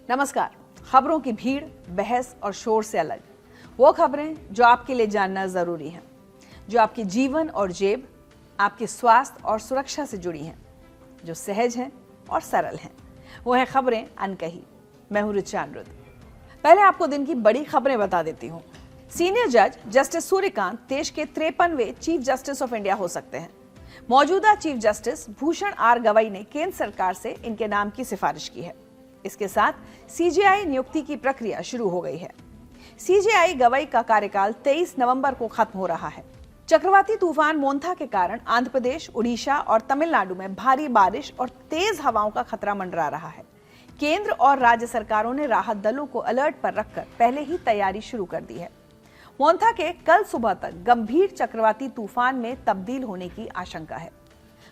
नमस्कार। खबरों की भीड़, बहस और शोर से अलग वो खबरें जो आपके लिए जानना जरूरी हैं, जो आपके जीवन और जेब, आपके स्वास्थ्य और सुरक्षा से जुड़ी हैं, जो सहज हैं और सरल हैं। वो हैं खबरें अनकही। मैं हूं ऋचा अनिरुद्ध। पहले आपको दिन की बड़ी खबरें बता देती हूं। सीनियर जज जस्टिस सूर्यकांत देश के 53वें चीफ जस्टिस ऑफ इंडिया हो सकते हैं। मौजूदा chief justice Bhushan R Gavai ने केंद्र सरकार से इनके नाम की सिफारिश की है। इसके साथ सीजेआई नियुक्ति की प्रक्रिया शुरू हो गई है। सीजेआई गवई का कार्यकाल 23 नवंबर को खत्म हो रहा है। चक्रवाती तूफान मोन्था के कारण आंध्र प्रदेश, उड़ीसा और तमिलनाडु में भारी बारिश और तेज हवाओं का खतरा मंडरा रहा है। केंद्र और राज्य सरकारों ने राहत दलों को अलर्ट पर रखकर पहले ही तैयारी शुरू कर दी है। मोन्था के कल सुबह तक गंभीर चक्रवाती तूफान में तब्दील होने की आशंका है।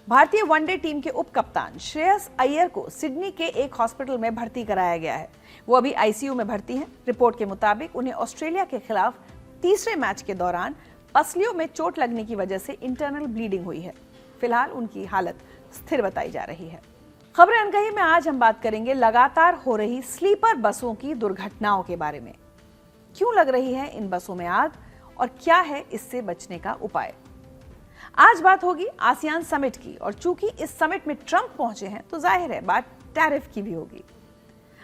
भारतीय वनडे टीम के उप कप्तान श्रेयस अय्यर को सिडनी के एक हॉस्पिटल में भर्ती कराया गया है। वो अभी आईसीयू में भर्ती हैं। रिपोर्ट के मुताबिक उन्हें ऑस्ट्रेलिया के खिलाफ तीसरे मैच के दौरान पसलियों में चोट लगने की वजह से इंटरनल ब्लीडिंग हुई है। फिलहाल उनकी हालत स्थिर बताई जा रही है। खबरें अनकही में आज हम बात करेंगे लगातार हो रही स्लीपर बसों की दुर्घटनाओं के बारे में। क्यों लग रही है इन बसों में आग और क्या है इससे बचने का उपाय। आज बात होगी आसियान समिट की, और चूंकि इस समिट में ट्रंप पहुंचे हैं तो जाहिर है बात टैरिफ की भी होगी।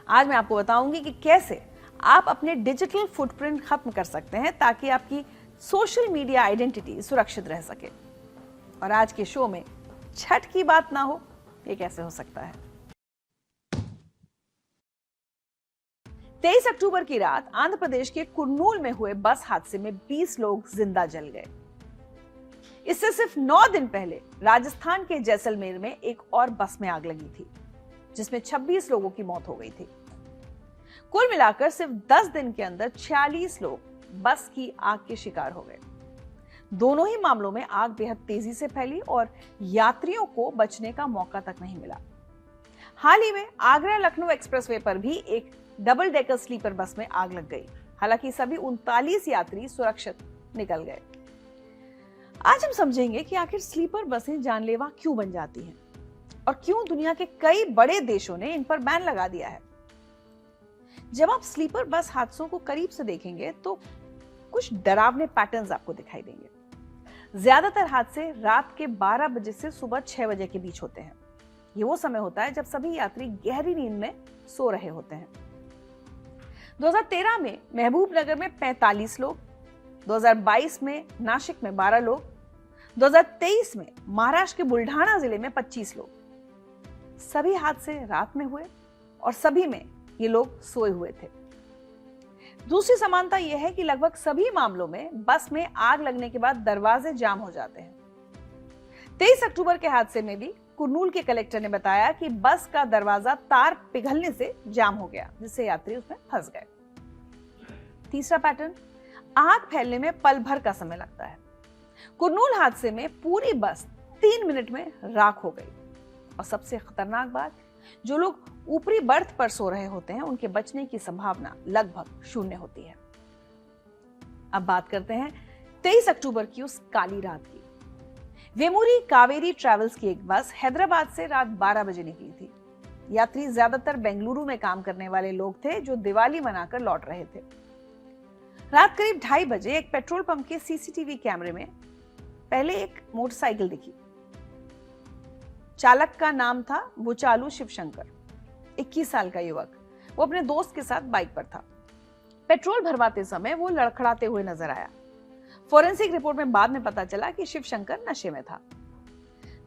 आज मैं आपको बताऊंगी कि कैसे आप अपने डिजिटल फुटप्रिंट खत्म कर सकते हैं ताकि आपकी सोशल मीडिया आइडेंटिटी सुरक्षित रह सके। और आज के शो में छठ की बात ना हो, ये कैसे हो सकता है। 23 अक्टूबर की रात आंध्र प्रदेश के कुर्नूल में हुए बस हादसे में 20 लोग जिंदा जल गए। इससे सिर्फ 9 दिन पहले राजस्थान के जैसलमेर में एक और बस में आग लगी थी, जिसमें 26 लोगों की मौत हो गई थी। कुल मिलाकर सिर्फ 10 दिन के अंदर 46 लोग बस की आग के शिकार हो गए। दोनों ही मामलों में आग बेहद तेजी से फैली और यात्रियों को बचने का मौका तक नहीं मिला। हाल ही में आगरा लखनऊ एक्सप्रेसवे पर भी एक डबल डेकर स्लीपर बस में आग लग गई। हालांकि सभी 39 यात्री सुरक्षित निकल गए। आज हम समझेंगे कि आखिर स्लीपर बसें जानलेवा क्यों बन जाती हैं और क्यों दुनिया के कई बड़े देशों ने इन पर बैन लगा दिया है। जब आप स्लीपर बस हादसों को करीब से देखेंगे तो कुछ डरावने पैटर्न्स आपको दिखाई देंगे। ज्यादातर हादसे रात के 12 बजे से सुबह 6 बजे के बीच होते हैं। ये वो समय होता है जब सभी यात्री गहरी नींद में सो रहे होते हैं। 2013 में महबूबनगर में 45 लोग, 2022 में नासिक में 12 लोग, 2023 में महाराष्ट्र के बुल्ढाना जिले में 25 लोग। सभी हादसे रात में हुए और सभी में ये लोग सोए हुए थे। दूसरी समानता यह है कि लगभग सभी मामलों में बस में आग लगने के बाद दरवाजे जाम हो जाते हैं। 23 अक्टूबर के हादसे में भी कुर्नूल के कलेक्टर ने बताया कि बस का दरवाजा तार पिघलने से जाम हो गया, जिससे यात्री उसमें फंस गए। तीसरा पैटर्न, आग फैलने में पल भर का समय लगता है। कुर्नूल हादसे में पूरी बस 3 मिनट में राख हो गई। और सबसे खतरनाक बात, जो लोग ऊपरी बर्थ पर सो रहे होते हैं उनके बचने की संभावना लगभग 0 होती है। अब बात करते हैं 23 अक्टूबर की उस काली रात की। वेमूरी कावेरी ट्रैवल्स की एक बस हैदराबाद से रात 12 बजे निकली थी। यात्री ज्यादातर बेंगलुरु में काम करने वाले लोग थे जो दिवाली मनाकर लौट रहे थे। रात करीब 2:30 बजे एक पेट्रोल पंप के सीसीटीवी कैमरे में पहले एक मोटरसाइकिल दिखी। चालक का नाम था बुचालू शिवशंकर, 21 साल का युवक। वो अपने दोस्त के साथ बाइक पर था। पेट्रोल भरवाते समय वो लड़खड़ाते हुए नजर आया। फोरेंसिक रिपोर्ट में बाद में पता चला कि शिवशंकर नशे में था।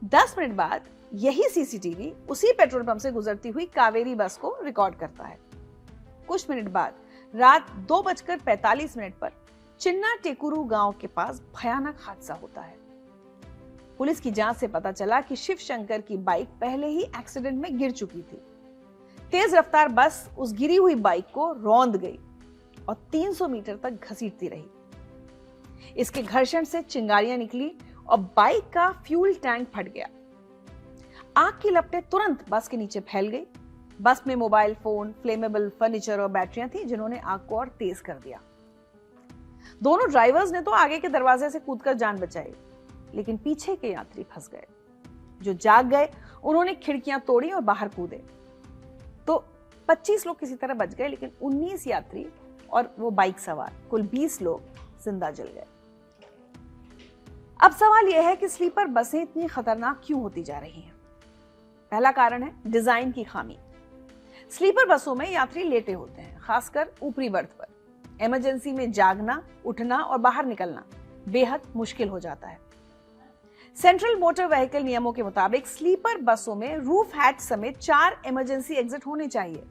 10 मिनट बाद यही सीसीटीवी उसी पेट्रोल पंप से गुजरती हुई कावेरी बस को रिकॉर्ड करता है। कुछ मिनट बाद रात 2:45 पर चिन्ना टेकुरू गांव के पास भयानक हादसा होता है। पुलिस की जांच से पता चला कि शिवशंकर की बाइक पहले ही एक्सीडेंट में गिर चुकी थी। तेज रफ्तार बस उस गिरी हुई बाइक को रौंद गई और 300 मीटर तक घसीटती रही। इसके घर्षण से चिंगारियां निकली और बाइक का फ्यूल टैंक फट गया। आग की लपटें तुरंत बस के नीचे फैल गई। बस में मोबाइल फोन, फ्लेमेबल फर्नीचर और बैटरियां थी जिन्होंने आग को और तेज कर दिया। दोनों ड्राइवर्स ने तो आगे के दरवाजे से कूदकर जान बचाई, लेकिन पीछे के यात्री फंस गए। जो जाग गए उन्होंने खिड़कियां तोड़ी और बाहर कूदे। तो 25 लोग किसी तरह बच गए, लेकिन 19 यात्री और वो बाइक सवार कुल 20 लोग जिंदा जल गए। अब सवाल यह है कि स्लीपर बसें इतनी खतरनाक क्यों होती जा रही हैं? पहला कारण है डिजाइन की खामी। स्लीपर बसों में यात्री लेटे होते हैं, खासकर ऊपरी बर्थ पर। इमरजेंसी में जागना, उठना और बाहर निकलना बेहद मुश्किल हो जाता है। सेंट्रल मोटर व्हीकल नियमों के मुताबिक स्लीपर बसों में रूफ हैच समेत 4 इमरजेंसी एग्जिट होने चाहिए,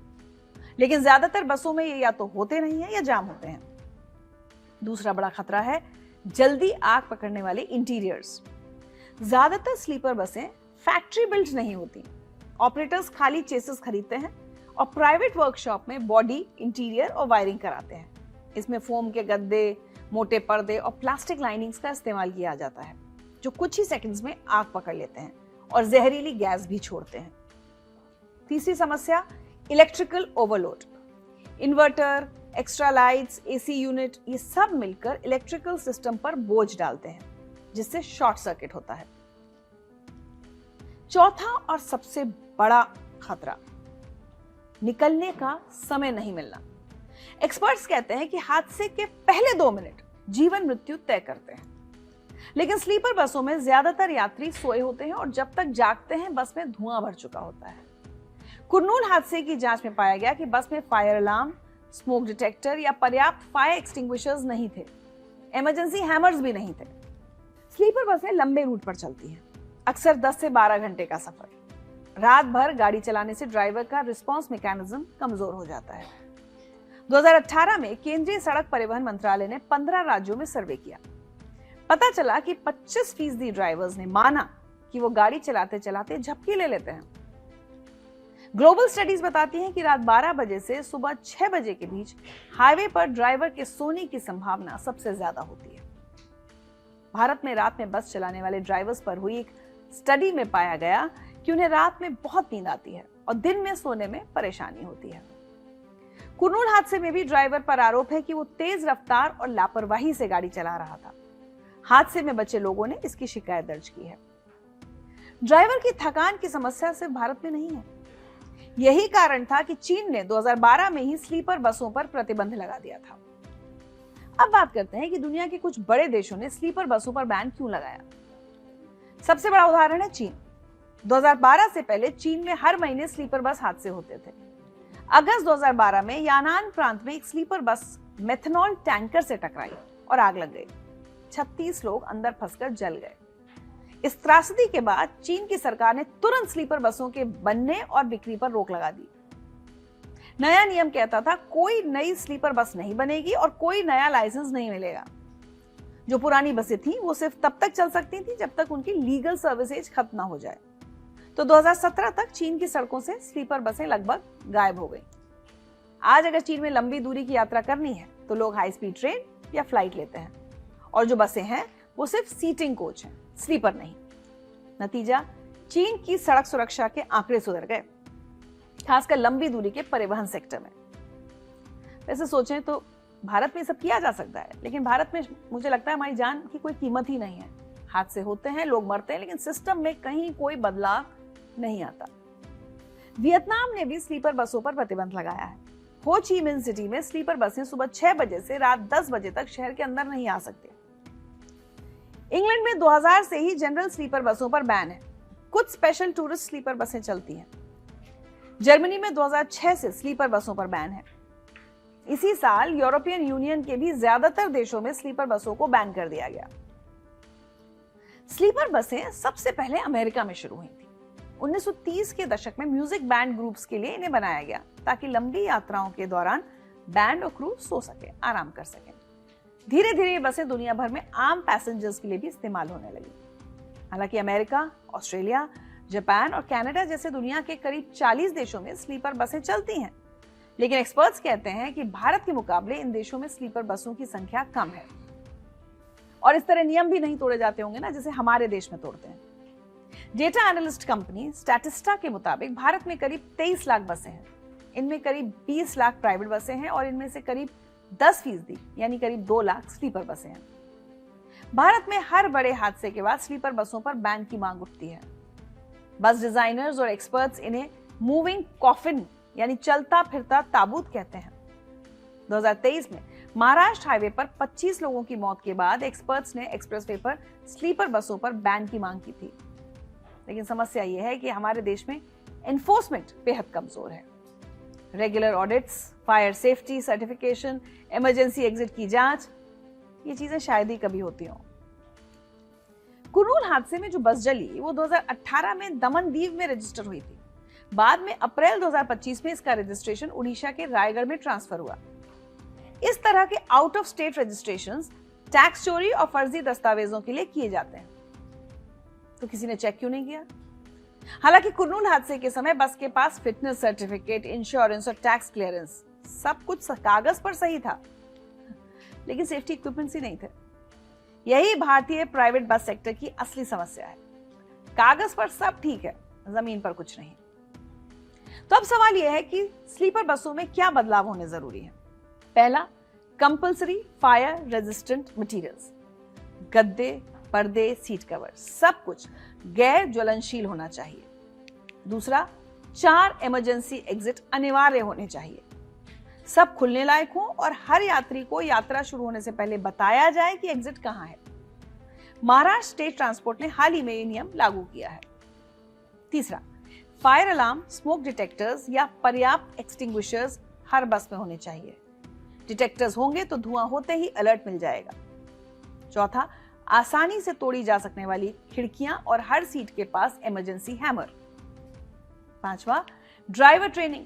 लेकिन ज्यादातर बसों में ये या तो होते नहीं है या जाम होते हैं। दूसरा बड़ा खतरा है जल्दी आग पकड़ने वाले इंटीरियर्स। ज्यादातर स्लीपर बसें फैक्ट्री बिल्ट नहीं होती। ऑपरेटर्स खाली चेसिस खरीदते हैं और प्राइवेट वर्कशॉप में बॉडी, इंटीरियर और वायरिंग कराते हैं। इसमें फोम के गद्दे, मोटे पर्दे और प्लास्टिक लाइनिंग्स का इस्तेमाल किया जाता है, जो कुछ ही सेकंड्स में आग पकड़ लेते हैं और जहरीली गैस भी छोड़ते हैं। तीसरी समस्या electrical overload. Inverter, extra lights, AC unit, ये सब मिलकर इलेक्ट्रिकल सिस्टम पर बोझ डालते हैं, जिससे शॉर्ट सर्किट होता है। चौथा और सबसे बड़ा खतरा, निकलने का समय नहीं मिलना। एक्सपर्ट्स कहते हैं कि हादसे के पहले 2 मिनट जीवन मृत्यु तय करते हैं, लेकिन स्लीपर बसों में ज्यादातर यात्री सोए होते हैं और जब तक जागते हैं बस में धुआं भर चुका होता है। कुर्नूल हादसे की जांच में पाया गया कि बस में फायर अलार्म, स्मोक डिटेक्टर या पर्याप्त फायर एक्सटिंग्विशर्स नहीं थे। इमरजेंसी हैमर्स भी नहीं थे। स्लीपर बसें लंबे रूट पर चलती हैं, अक्सर 10 से 12 घंटे का सफर। रात भर गाड़ी चलाने से ड्राइवर का रिस्पांस मैकेनिज्म कमजोर हो जाता है। 2018 में केंद्रीय सड़क परिवहन मंत्रालय ने 15 राज्यों में सर्वे किया। पता चला कि 25% ड्राइवर्स ने माना कि वो गाड़ी चलाते चलाते झपकी ले लेते हैं। ग्लोबल स्टडीज बताती हैं कि रात 12 बजे से सुबह 6 बजे के बीच हाईवे पर ड्राइवर के सोने की संभावना सबसे ज्यादा होती है। भारत में रात में बस चलाने वाले ड्राइवर्स पर हुई एक स्टडी में पाया गया कि उन्हें रात में बहुत नींद आती है और दिन में सोने में परेशानी होती है। कुर्नूल हादसे में भी ड्राइवर पर आरोप है कि वो तेज रफ्तार और लापरवाही से गाड़ी चला रहा था। हादसे में बचे लोगों ने इसकी शिकायत दर्ज की है। ड्राइवर की थकान की समस्या सिर्फ भारत में नहीं है। यही कारण था कि चीन ने 2012 में ही स्लीपर बसों पर प्रतिबंध लगा दिया था। अब बात करते हैं कि दुनिया के कुछ बड़े देशों ने स्लीपर बसों पर बैन क्यों लगाया। सबसे बड़ा उदाहरण है चीन। 2012 से पहले चीन में हर महीने स्लीपर बस हादसे होते थे। अगस्त 2012 में यानान प्रांत में एक स्लीपर बस मेथनॉल टैंकर से टकराई और आग लग गई। 36 लोग अंदर फंसकर जल गए। इस त्रासदी के बाद चीन की सरकार ने तुरंत स्लीपर बसों के बनने और बिक्री पर रोक लगा दी। नया नियम कहता था कोई नई स्लीपर बस नहीं बनेगी और कोई नया लाइसेंस नहीं मिलेगा। जो पुरानी बसें थीं वो सिर्फ तब तक चल सकती थी जब तक उनकी लीगल सर्विसेज खत्म ना हो जाए। तो 2017 तक चीन की सड़कों से स्लीपर बसें लगभग गायब हो गई। आज अगर चीन में लंबी दूरी की यात्रा करनी है तो लोग हाई स्पीड ट्रेन या फ्लाइट लेते हैं, और जो बसें हैं वो सिर्फ सीटिंग कोच हैं, स्लीपर नहीं। नतीजा, चीन की सड़क सुरक्षा के आंकड़े सुधर गए, खासकर लंबी दूरी के परिवहन सेक्टर में। वैसे सोचें तो भारत में सब किया जा सकता है, लेकिन भारत में मुझे लगता है हमारी जान की कोई कीमत ही नहीं है। हादसे होते हैं, लोग मरते हैं, लेकिन सिस्टम में कहीं कोई बदलाव नहीं आता। वियतनाम ने भी स्लीपर बसों पर प्रतिबंध लगाया है। हो ची मिन सिटी में स्लीपर बसें सुबह 6 बजे से रात 10 बजे तक शहर के अंदर नहीं आ सकती। इंग्लैंड में 2000 से ही जनरल स्लीपर बसों पर बैन है। कुछ स्पेशल टूरिस्ट स्लीपर बसें चलती हैं। जर्मनी में 2006 से स्लीपर बसों पर बैन है। इसी साल यूरोपियन यूनियन के भी ज्यादातर देशों में स्लीपर बसों को बैन कर दिया गया। स्लीपर बसें सबसे पहले अमेरिका में शुरू हुई थी। 1930 के दशक में म्यूजिक बैंड ग्रुप्स के लिए इन्हें बनाया गया ताकि लंबी यात्राओं के दौरान बैंड और क्रू सो सके, आराम कर सके। धीरे धीरे ये बसें दुनिया भर में आम पैसेंजर्स के लिए भी इस्तेमाल होने लगी। हालांकि अमेरिका, ऑस्ट्रेलिया, जापान और कनाडा जैसे दुनिया के करीब 40 देशों में स्लीपर बसें चलती हैं, लेकिन एक्सपर्ट्स कहते हैं कि भारत के मुकाबले इन देशों में स्लीपर बसों की संख्या कम है। और इस तरह नियम भी नहीं तोड़े जाते होंगे ना, जैसे हमारे देश में तोड़ते हैं। डेटा एनालिस्ट कंपनी स्टैटिस्टा के मुताबिक भारत में करीब 23 लाख बसें हैं। इनमें करीब 20 लाख प्राइवेट बसें हैं और इनमें से करीब 10% यानी करीब 2 लाख स्लीपर बसें हैं। भारत में हर बड़े हादसे के बाद स्लीपर बसों पर बैन की मांग उठती है। बस डिजाइनर्स और एक्सपर्ट्स इन्हें मूविंग कॉफिन यानी चलता फिरता ताबूत कहते हैं। 2023 में महाराष्ट्र हाईवे पर 25 लोगों की मौत के बाद एक्सपर्ट्स ने एक्सप्रेसवे पर स्लीपर बसों पर बैन की मांग की थी। लेकिन समस्या यह है कि हमारे देश में एनफोर्समेंट बेहद कमजोर है। Regular audits, fire safety certification, emergency exit की जांच, ये चीजें शायद ही कभी होती हों। कुर्नूल हादसे में जो बस जली वो 2018 में दमनदीव में रजिस्टर हुई थी। बाद में अप्रैल 2025 में इसका रजिस्ट्रेशन उड़ीसा के रायगढ़ में ट्रांसफर हुआ। इस तरह के out of state registrations tax चोरी और फर्जी दस्तावेजों के लिए किए जाते हैं। तो किसी ने चेक क्यों नहीं किया? हालांकि कुर्नूल हादसे के समय बस के पास फिटनेस सर्टिफिकेट, इंश्योरेंस और टैक्स क्लियरेंस सब कुछ कागज पर सही था, लेकिन सेफ्टी इक्विपमेंट्स ही नहीं थे। यही भारतीय प्राइवेट बस सेक्टर की असली समस्या है। कागज पर सब ठीक है, जमीन पर कुछ नहीं। तो अब सवाल यह है कि स्लीपर बसों में क्या बदलाव होने जरूरी है। पहला, कंपल्सरी फायर रेजिस्टेंट मटेरियल्स, गद्दे, पर्दे, सीट कवर, सब कुछ गैर ज्वलनशील होना चाहिए। दूसरा, 4 इमरजेंसी एग्जिट अनिवार्य होने चाहिए, सब खुलने लायक हो और हर यात्री को यात्रा शुरू होने से पहले बताया जाए कि एग्जिट कहां है। महाराष्ट्र स्टेट ट्रांसपोर्ट ने हाल ही में ये नियम लागू किया है। तीसरा, फायर अलार्म, स्मोक डिटेक्टर्स या पर्याप्त एक्सटिंग्विशर्स हर बस में होने चाहिए। डिटेक्टर्स होंगे तो धुआं होते ही अलर्ट मिल जाएगा। चौथा, आसानी से तोड़ी जा सकने वाली खिड़कियां और हर सीट के पास इमरजेंसी हैमर। पांचवा, ड्राइवर ट्रेनिंग,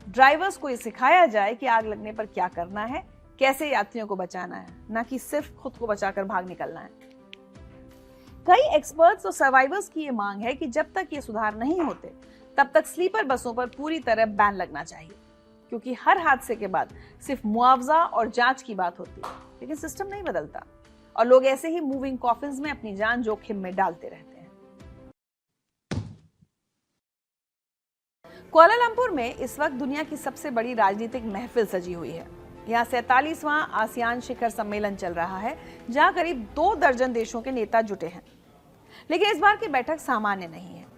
ड्राइवर्स को ये सिखाया जाए कि आग लगने पर क्या करना है, कैसे यात्रियों को बचाना है, ना कि सिर्फ खुद को बचाकर भाग निकलना है। कई एक्सपर्ट्स और सर्वाइवर्स की ये मांग है कि जब तक ये सुधार नहीं होते तब तक स्लीपर बसों पर पूरी तरह बैन लगना चाहिए, क्योंकि हर हादसे के बाद सिर्फ मुआवजा और जांच की बात होती है, लेकिन सिस्टम नहीं बदलता और लोग ऐसे ही मूविंग कॉफिन्स में अपनी जान जोखिम में डालते रहते हैं। कुआलालंपुर में इस वक्त दुनिया की सबसे बड़ी राजनीतिक महफिल सजी हुई है। यहाँ 47वां आसियान शिखर सम्मेलन चल रहा है, जहाँ करीब 2 दर्जन देशों के नेता जुटे हैं। लेकिन इस बार की बैठक सामान्य नहीं है।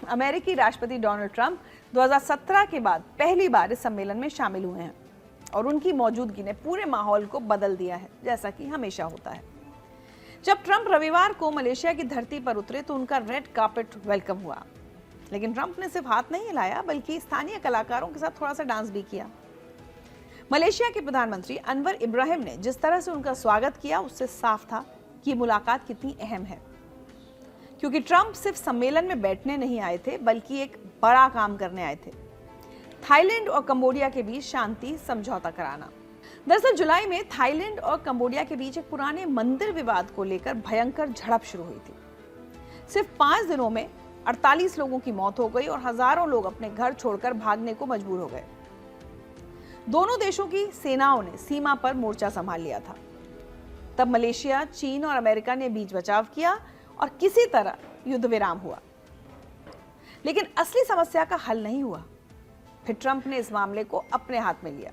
अमेरिकी राष्ट्रपति डोनाल्ड ट्रंप 2017 के बाद पहली बार इस सम्मेलन में शामिल हुए हैं और उनकी मौजूदगी ने पूरे माहौल को बदल दिया है, जैसा कि हमेशा होता है। जब ट्रंप रविवार को मलेशिया की धरती पर उतरे तो उनका रेड कार्पेट वेलकम हुआ, लेकिन ट्रंप ने सिर्फ हाथ नहीं हिलाया बल्कि स्थानीय कलाकारों के साथ थोड़ा सा डांस भी किया। मलेशिया के प्रधानमंत्री अनवर इब्राहिम ने जिस तरह से उनका स्वागत किया उससे साफ था कि मुलाकात कितनी अहम है, क्योंकि ट्रंप सिर्फ सम्मेलन में बैठने नहीं आए थे बल्कि एक बड़ा काम करने आए थे, थाईलैंड और कंबोडिया के बीच शांति समझौता कराना। दरअसल जुलाई में थाईलैंड और कंबोडिया के बीच एक पुराने मंदिर विवाद को लेकर भयंकर झड़प शुरू हुई थी। सिर्फ 5 दिनों में 48 लोगों की मौत हो गई और हजारों लोग अपने घर छोड़कर भागने को मजबूर हो गए। दोनों देशों की सेनाओं ने सीमा पर मोर्चा संभाल लिया था। तब मलेशिया, चीन और अमेरिका ने बीच बचाव किया और किसी तरह युद्ध विराम हुआ, लेकिन असली समस्या का हल नहीं हुआ। फिर ट्रंप ने इस मामले को अपने हाथ में लिया।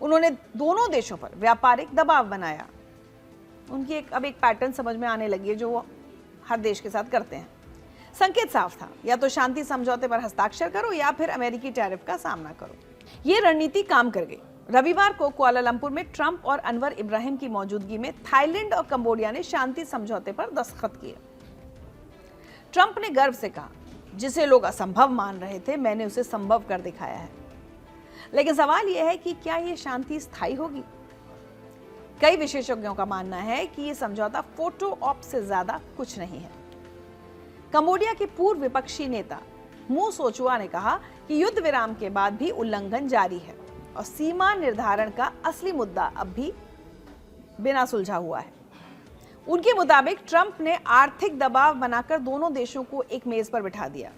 उन्होंने दोनों देशों पर व्यापारिक दबाव बनाया। उनकी अब एक पैटर्न समझ में आने लगी है जो वो हर देश के साथ करते हैं। संकेत साफ था, या तो शांति समझौते पर हस्ताक्षर करो या फिर अमेरिकी टैरिफ का सामना करो। ये रणनीति काम कर गई। रविवार को कुआलालंपुर में ट्रंप और अनवर इब्राहिम की मौजूदगी में थाईलैंड और कंबोडिया ने शांति समझौते पर दस्तखत किए। ट्रंप ने गर्व से कहा, जिसे लोग असंभव मान रहे थे मैंने उसे संभव कर दिखाया है। लेकिन सवाल यह है कि क्या यह शांति स्थायी होगी? कई विशेषज्ञों का मानना है कि यह समझौता फोटो ऑप से ज्यादा कुछ नहीं है। कंबोडिया के पूर्व विपक्षी नेता मू सोचुआ ने कहा कि युद्ध विराम के बाद भी उल्लंघन जारी है और सीमा निर्धारण का असली मुद्दा अब भी बिना सुलझा हुआ है। उनके मुताबिक ट्रंप ने आर्थिक दबाव बनाकर दोनों देशों को एक मेज पर बिठा दिया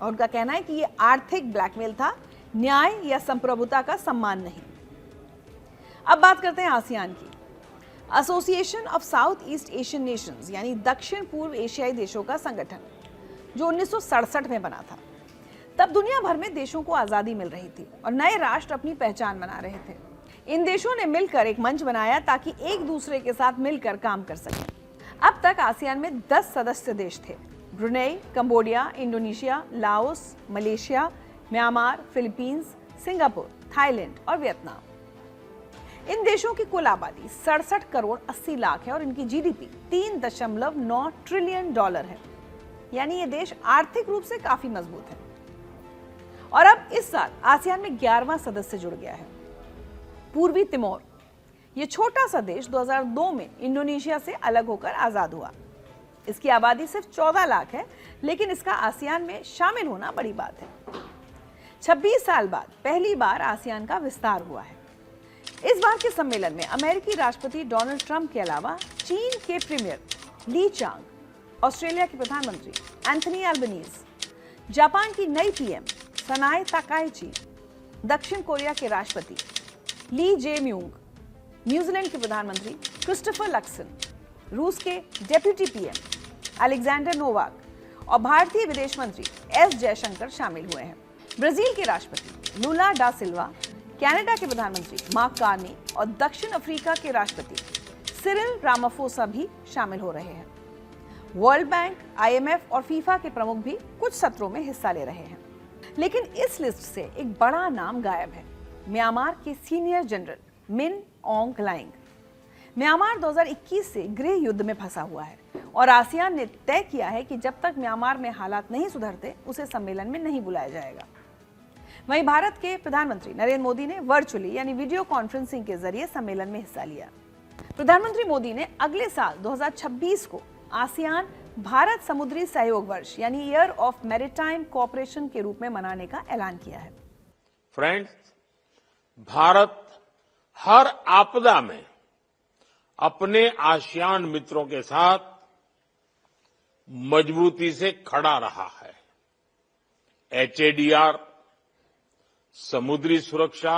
और उनका कहना है कि यह आर्थिक ब्लैकमेल था, न्याय या संप्रभुता का सम्मान नहीं। अब बात करते हैं आसियान की। Association of south east Asian Nations यानी दक्षिण पूर्व एशियाई देशों का संगठन, जो 1967 में बना था। तब दुनिया भर में देशों को आजादी मिल रही थी और नए राष्ट्र अपनी पहचान बना रहे थे। इन देशों ने मिलकर एक मंच बनाया ताकि एक दूसरे के साथ मिलकर काम कर सकें। अब तक आसियान में 10 सदस्य देश थे: Brunei, Cambodia, Indonesia, Laos, Malaysia, Myanmar, Philippines, Singapore, Thailand और वियतनाम। इन देशों की कुल आबादी 67 करोड़ 80 लाख है और इनकी जीडीपी 3.9 ट्रिलियन डॉलर है। यानी ये देश आर्थिक रूप से काफी मजबूत है। और अब इस साल आसियान में 11वां सदस्य जुड़ गया है, पूर्वी तिमोर। ये छोटा सा देश 2002 में इंडोनेशिया से अलग होकर आजाद हुआ। इसकी आबादी सिर्फ 14 लाख है, लेकिन इसका आसियान में शामिल होना बड़ी बात है। 26 साल बाद पहली बार आसियान का विस्तार हुआ है। इस बार के सम्मेलन में अमेरिकी राष्ट्रपति डोनाल्ड ट्रंप के अलावा चीन के प्रीमियर ली चांग, ऑस्ट्रेलिया के प्रधानमंत्री एंथनी एल्बनीज, जापान की नई पीएम सनाए ताकाइची, दक्षिण कोरिया के राष्ट्रपति ली जे म्यूंग, न्यूजीलैंड के प्रधानमंत्री क्रिस्टोफर लक्सन, रूस के डेप्यूटी पीएम अलेक्जेंडर नोवाक और भारतीय विदेश मंत्री एस जयशंकर शामिल हुए हैं। ब्राजील के राष्ट्रपति लुला डा सिल्वा, कनाडा के प्रधानमंत्री मार्क कार्नी और दक्षिण अफ्रीका के राष्ट्रपति सिरिल रामाफोसा भी शामिल हो रहे हैं। वर्ल्ड बैंक, आईएमएफ और फीफा के प्रमुख भी कुछ सत्रों में हिस्सा ले रहे हैं। लेकिन इस लिस्ट से एक बड़ा नाम गायब है, म्यांमार के senior general Min ऑन्ग lying. Myanmar 2021 से गृह युद्ध में फंसा हुआ है और आसियान ने तय किया है कि जब तक म्यांमार में हालात नहीं सुधरते उसे सम्मेलन में नहीं बुलाया जाएगा। वहीं भारत के प्रधानमंत्री नरेंद्र मोदी ने वर्चुअली यानी वीडियो कॉन्फ्रेंसिंग के जरिए सम्मेलन में हिस्सा लिया। प्रधानमंत्री मोदी ने अगले साल 2026 को आसियान भारत समुद्री सहयोग वर्ष यानी ईयर ऑफ मैरीटाइम कोऑपरेशन के रूप में मनाने का ऐलान किया है। फ्रेंड्स, भारत हर आपदा में अपने आसियान मित्रों के साथ मजबूती से खड़ा रहा है। एचएडीआर, समुद्री सुरक्षा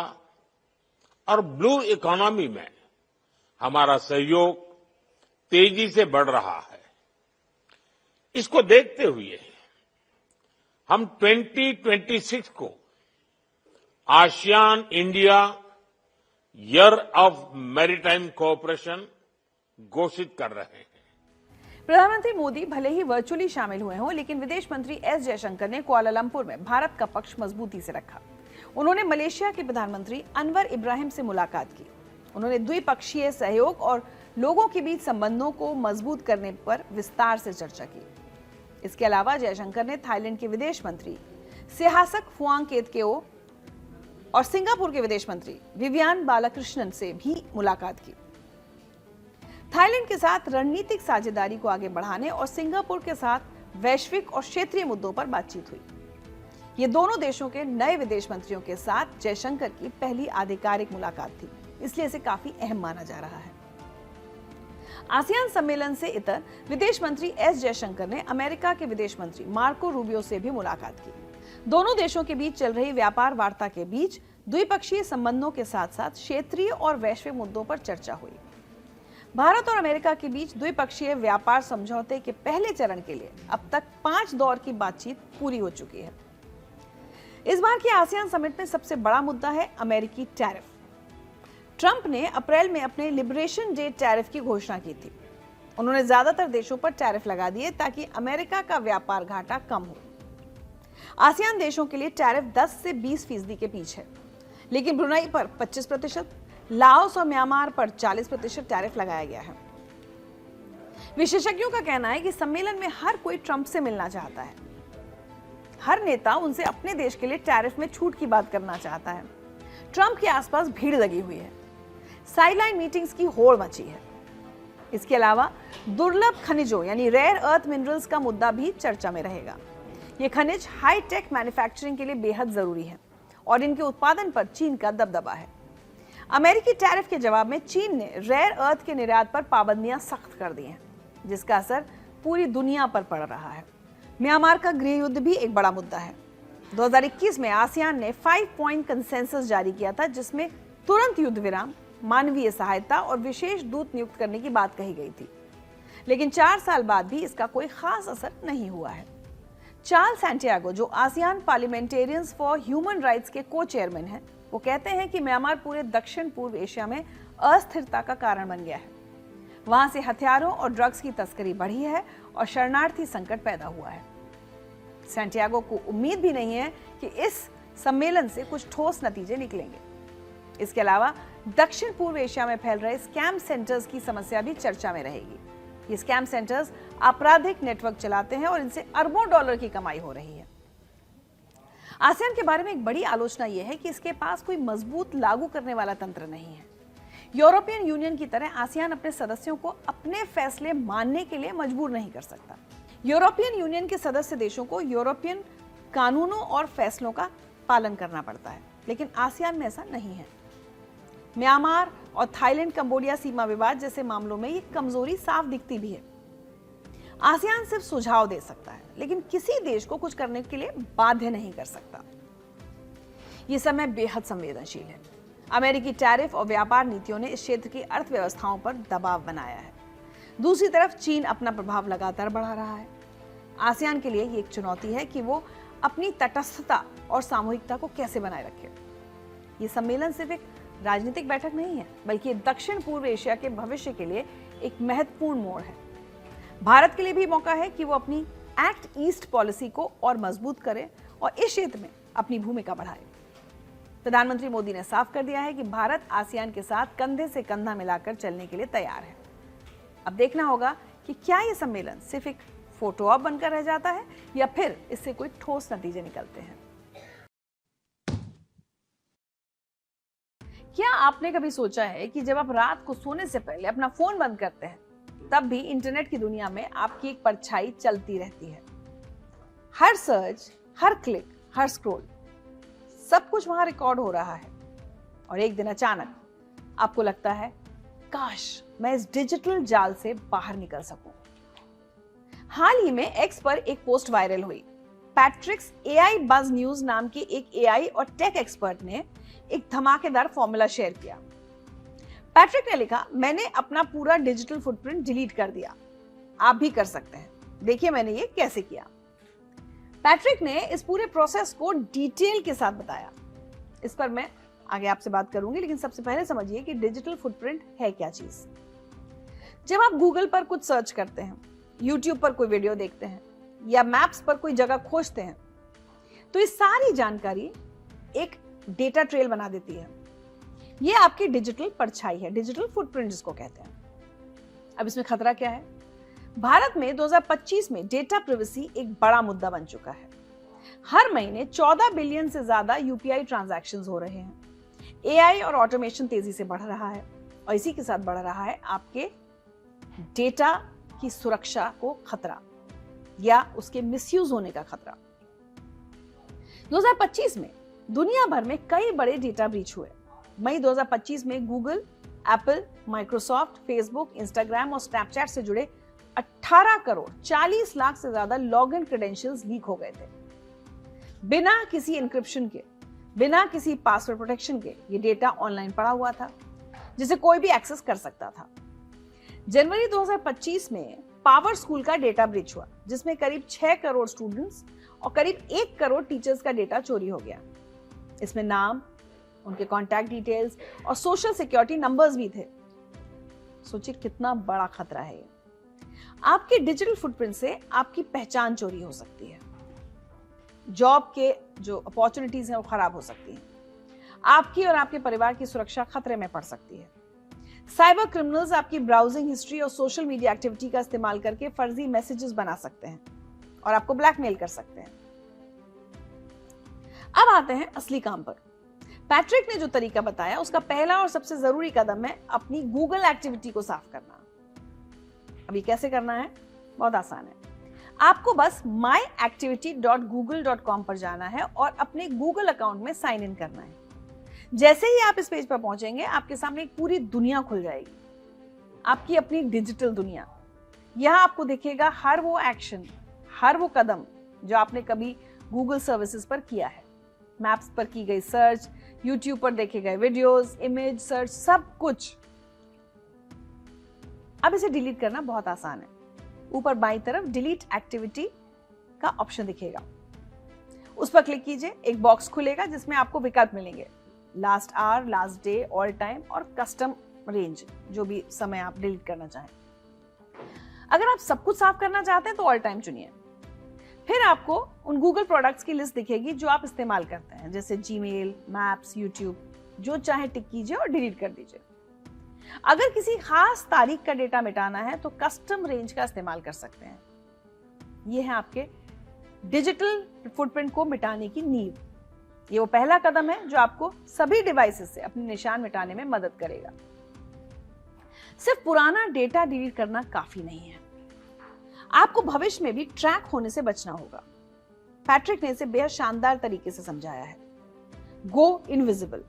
और ब्लू इकोनॉमी में हमारा सहयोग तेजी से बढ़ रहा है। इसको देखते हुए हम 2026 को ASEAN India year of maritime cooperation घोषित कर रहे हैं। प्रधानमंत्री मोदी भले ही वर्चुअली शामिल हुए हों, लेकिन विदेश मंत्री एस जयशंकर ने कुआलालंपुर में भारत का पक्ष मजबूती से रखा। उन्होंने मलेशिया के प्रधानमंत्री अनवर इब्राहिम से मुलाकात की। उन्होंने द्विपक्षीय सहयोग और लोगों के बीच संबंधों को मजबूत करने पर विस्तार से चर्चा की। इसके अलावा जयशंकर ने थाईलैंड के विदेश मंत्री सिहासक फुआंगकेतकेओ और सिंगापुर के विदेश मंत्री विवियान बालाकृष्णन से भी मुलाकात की। थाईलैंड के साथ रणनीतिक साझेदारी को आगे बढ़ाने और सिंगापुर के साथ वैश्विक और क्षेत्रीय मुद्दों पर बातचीत हुई। ये दोनों देशों के नए विदेश मंत्रियों के साथ जयशंकर की पहली आधिकारिक मुलाकात थी, इसलिए इसे काफी अहम माना जा रहा है। आसियान सम्मेलन से इतर विदेश मंत्री एस जयशंकर ने अमेरिका के विदेश मंत्री मार्को रूबियो से भी मुलाकात की। दोनों देशों के बीच चल रही व्यापार वार्ता के बीच द्विपक्षीय संबंधों के साथ साथ क्षेत्रीय और वैश्विक मुद्दों पर चर्चा हुई। भारत और अमेरिका के बीच द्विपक्षीय व्यापार समझौते के पहले चरण के लिए अब तक 5 दौर की बातचीत पूरी हो चुकी है। इस बार की आसियान समिट में सबसे बड़ा मुद्दा है अमेरिकी टैरिफ। ट्रंप ने अप्रैल में अपने लिबरेशन डे टैरिफ की घोषणा की थी। उन्होंने ज्यादातर देशों पर टैरिफ लगा दिए ताकि अमेरिका का व्यापार घाटा कम हो। आसियान देशों के लिए टैरिफ 10 से 20% के बीच है, लेकिन ब्रुनेई पर 25%, लाओस और म्यांमार पर 40% टैरिफ लगाया गया है। विशेषज्ञों का कहना है कि सम्मेलन में हर कोई ट्रंप से मिलना चाहता है। हर नेता उनसे अपने देश के लिए टैरिफ में छूट की बात करना चाहता है। ट्रंप के आसपास भीड़ लगी हुई है। साइडलाइन मीटिंग्स की होड़ मची है। इसके अलावा दुर्लभ खनिजों यानी रेयर अर्थ मिनरल्स का मुद्दा भी चर्चा में रहेगा। ये खनिज हाई टेक मैन्युफैक्चरिंग के लिए बेहद जरूरी है और इनके उत्पादन पर चीन का दबदबा है। अमेरिकी टैरिफ के जवाब में चीन ने रेयर अर्थ के निर्यात पर पाबंदियां सख्त कर दी हैं, जिसका असर पूरी दुनिया पर पड़ रहा है। म्यांमार का गृह युद्ध भी एक बड़ा मुद्दा है। 2021 में आसियान ने 5 पॉइंट कंसेंसस जारी किया था, जिसमें तुरंत युद्ध विराम, मानवीय सहायता और विशेष दूत नियुक्त करने की बात कही गई थी। लेकिन 4 साल बाद भी इसका कोई खास असर नहीं हुआ है। चार्ल्स सैंटियागो, जो ASEAN parliamentarians for human rights के को चेयरमैन हैं, वो कहते हैं कि म्यांमार पूरे दक्षिण पूर्व एशिया में अस्थिरता का कारण बन गया है। वहां से हथियारों और ड्रग्स की तस्करी बढ़ी है और शरणार्थी संकट पैदा हुआ है। सैंटियागो को उम्मीद भी नहीं है कि इस सम्मेलन से कुछ ठोस नतीजे निकलेंगे। इसके अलावा दक्षिण पूर्व एशिया में फैल रहे स्कैम सेंटर्स की समस्या भी चर्चा में रहेगी। ये स्कैम सेंटर्स आपराधिक नेटवर्क चलाते हैं और इनसे अरबों डॉलर की कमाई हो रही है। आसियान के बारे में एक बड़ी आलोचना यह है कि इसके पास कोई मजबूत लागू करने वाला तंत्र नहीं है। यूरोपियन यूनियन की तरह आसियान अपने सदस्यों को अपने फैसले मानने के लिए मजबूर नहीं कर सकता। यूरोपियन यूनियन के सदस्य देशों को यूरोपियन कानूनों और फैसलों का पालन करना पड़ता है, लेकिन आसियान में ऐसा नहीं है। म्यांमार और थाईलैंड कंबोडिया सीमा विवाद जैसे मामलों में ये कमजोरी साफ दिखती भी है। आसियान सिर्फ सुझाव दे सकता है, लेकिन किसी देश को कुछ करने के लिए बाध्य नहीं कर सकता। ये समय बेहद संवेदनशील है। अमेरिकी टैरिफ और व्यापार नीतियों ने इस क्षेत्र की अर्थव्यवस्थाओं पर दबाव बनाया है। दूसरी तरफ चीन अपना प्रभाव लगातार बढ़ा रहा है। आसियान के लिए ये एक चुनौती है कि वो अपनी तटस्थता और सामूहिकता को कैसे बनाए रखे। ये सम्मेलन सिर्फ एक राजनीतिक बैठक नहीं है, बल्कि दक्षिण पूर्व एशिया के भविष्य के लिए एक महत्वपूर्ण मोड़ है। भारत के लिए भी मौका है कि वो अपनी एक्ट ईस्ट पॉलिसी को और मजबूत करे और इस क्षेत्र में अपनी भूमिका बढ़ाए। प्रधानमंत्री मोदी ने साफ कर दिया है कि भारत आसियान के साथ कंधे से कंधा मिलाकर चलने के लिए तैयार है। अब देखना होगा कि क्या ये सम्मेलन सिर्फ एक फोटो ऑप बनकर रह जाता है या फिर इससे कोई ठोस नतीजे निकलते हैं। क्या आपने कभी सोचा है कि जब आप रात को सोने से पहले अपना फोन बंद करते हैं, तब भी इंटरनेट की दुनिया में आपकी एक परछाई चलती रहती है। हर सर्च, हर क्लिक, हर स्क्रॉल, सब कुछ वहां रिकॉर्ड हो रहा है और एक दिन अचानक आपको लगता है, काश मैं इस डिजिटल जाल से बाहर निकल सकूं। हाल ही में एक्स पर एक पोस्ट वायरल हुई। पैट्रिक्स एआई बज न्यूज नाम के एक एआई और टेक एक्सपर्ट ने एक धमाकेदार फॉर्मूला शेयर किया। पैट्रिक ने लिखा, मैंने अपना पूरा डिजिटल फुटप्रिंट डिलीट कर दिया। आप भी कर सकते हैं। देखिए मैंने ये कैसे किया। पैट्रिक ने इस पूरे प्रोसेस को डिटेल के साथ बताया। इस पर मैं आगे आपसे बात करूंगी, लेकिन सबसे पहले समझिए कि डिजिटल फुटप्रिंट है क्या चीज। जब आप गूगल पर कुछ सर्च करते हैं, यूट्यूब पर कोई वीडियो देखते हैं या मैप्स पर कोई जगह खोजते हैं, तो ये सारी जानकारी एक डेटा ट्रेल बना देती है। ये आपकी डिजिटल परछाई है, डिजिटल फुटप्रिंट जिसको कहते हैं। अब इसमें खतरा क्या है? भारत में 2025 में डेटा प्राइवेसी एक बड़ा मुद्दा बन चुका है। हर महीने 14 बिलियन से ज्यादा यूपीआई ट्रांजैक्शंस हो रहे हैं। एआई और ऑटोमेशन तेजी से बढ़ रहा है और इसी के साथ बढ़ रहा है आपके डेटा की सुरक्षा को खतरा या उसके मिसयूज होने का खतरा। 2025 में दुनिया भर में कई बड़े डेटा ब्रीच हुए। मई 2025 में Google, Apple, Microsoft, Facebook, Instagram और स्नैपचैट से जुड़े 18 करोड़ 40 लाख से ज्यादा लॉगिन क्रेडेंशियल्स लीक हो गए थे। बिना किसी एन्क्रिप्शन के, बिना किसी पासवर्ड प्रोटेक्शन के ये डेटा ऑनलाइन पड़ा हुआ था, जिसे कोई भी एक्सेस कर सकता था। जनवरी 2025 में पावर स्कूल का डेटा ब्रीच हुआ, जिसमें करीब 6 करोड़ स्टूडेंट्स और करीब 1 करोड़ टीचर्स का डेटा चोरी हो गया। इसमें नाम, उनके कॉन्टैक्ट डिटेल्स और सोशल सिक्योरिटी नंबर्स भी थे। सोचिए कितना बड़ा खतरा है ये। आपके डिजिटल फुटप्रिंट से आपकी पहचान चोरी हो सकती है। जॉब के जो अपॉर्चुनिटीज हैं वो खराब हो सकती हैं। आपकी और आपके परिवार की सुरक्षा खतरे में पड़ सकती है। साइबर क्रिमिनल्स आपकी ब्राउजिंग हिस्ट्री और सोशल मीडिया एक्टिविटी का इस्तेमाल करके फर्जी मैसेजेस बना सकते हैं और आपको ब्लैकमेल कर सकते हैं। अब आते हैं असली काम पर। पैट्रिक ने जो तरीका बताया, उसका पहला और सबसे जरूरी कदम है अपनी गूगल एक्टिविटी को साफ करना। अभी कैसे करना है? बहुत आसान है। आपको बस myactivity.google.com पर जाना है और अपने गूगल अकाउंट में साइन इन करना है। जैसे ही आप इस पेज पर पहुंचेंगे, आपके सामने एक पूरी दुनिया खुल जाएगी, आपकी अपनी डिजिटल दुनिया। यहां आपको दिखेगा हर वो एक्शन, हर वो कदम जो आपने कभी गूगल सर्विसेज पर किया है। मैप्स पर की गई सर्च, यूट्यूब पर देखे गए वीडियोस, इमेज सर्च, सब कुछ। अब इसे डिलीट करना बहुत आसान है। ऊपर बाईं तरफ डिलीट एक्टिविटी का ऑप्शन दिखेगा, उस पर क्लिक कीजिए। एक बॉक्स खुलेगा जिसमें आपको विकल्प मिलेंगे, last hour, last day, all time और कस्टम रेंज, जो भी समय आप डिलीट करना चाहें। अगर आप सब कुछ साफ करना चाहते हैं तो ऑल टाइम चुनिए। फिर आपको उन गूगल प्रोडक्ट्स की लिस्ट दिखेगी जो आप इस्तेमाल करते हैं, जैसे जीमेल, मैप्स, यूट्यूब। जो चाहे टिक कीजिए और डिलीट कर दीजिए। अगर किसी खास तारीख का डेटा मिटाना है तो कस्टम रेंज का इस्तेमाल कर सकते हैं। ये है आपके डिजिटल फुटप्रिंट को मिटाने की नींव। ये वो पहला कदम है जो आपको सभी डिवाइसेस से अपने निशान मिटाने में मदद करेगा। सिर्फ पुराना डेटा डिलीट करना काफी नहीं है, आपको भविष्य में भी ट्रैक होने से बचना होगा। पैट्रिक ने इसे बेहद शानदार तरीके से समझाया है। गो इनविजिबल।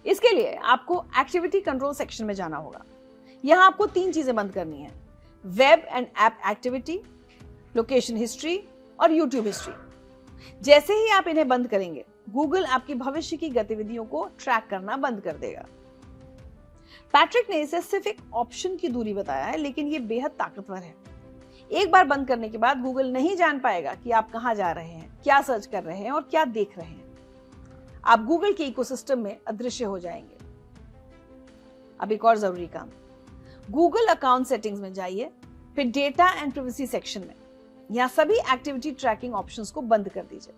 इसके लिए आपको एक्टिविटी कंट्रोल सेक्शन में जाना होगा। यहां आपको 3 चीजें बंद करनी है: web and app activity, location history और यूट्यूब हिस्ट्री। जैसे ही आप इन्हें बंद करेंगे, गूगल आपकी भविष्य की गतिविधियों को ट्रैक करना बंद कर देगा। पैट्रिक ने इसे सिर्फ एक ऑप्शन की दूरी बताया है, लेकिन यह बेहद ताकतवर है। एक बार बंद करने के बाद गूगल नहीं जान पाएगा कि आप कहां जा रहे हैं, क्या सर्च कर रहे हैं और क्या देख रहे हैं। आप गूगल के इकोसिस्टम में अदृश्य हो जाएंगे। अब एक और जरूरी काम, गूगल अकाउंट सेटिंग्स में जाइए, फिर डेटा एंड प्राइवेसी सेक्शन में यहां सभी एक्टिविटी ट्रैकिंग ऑप्शंस को बंद कर दीजिए।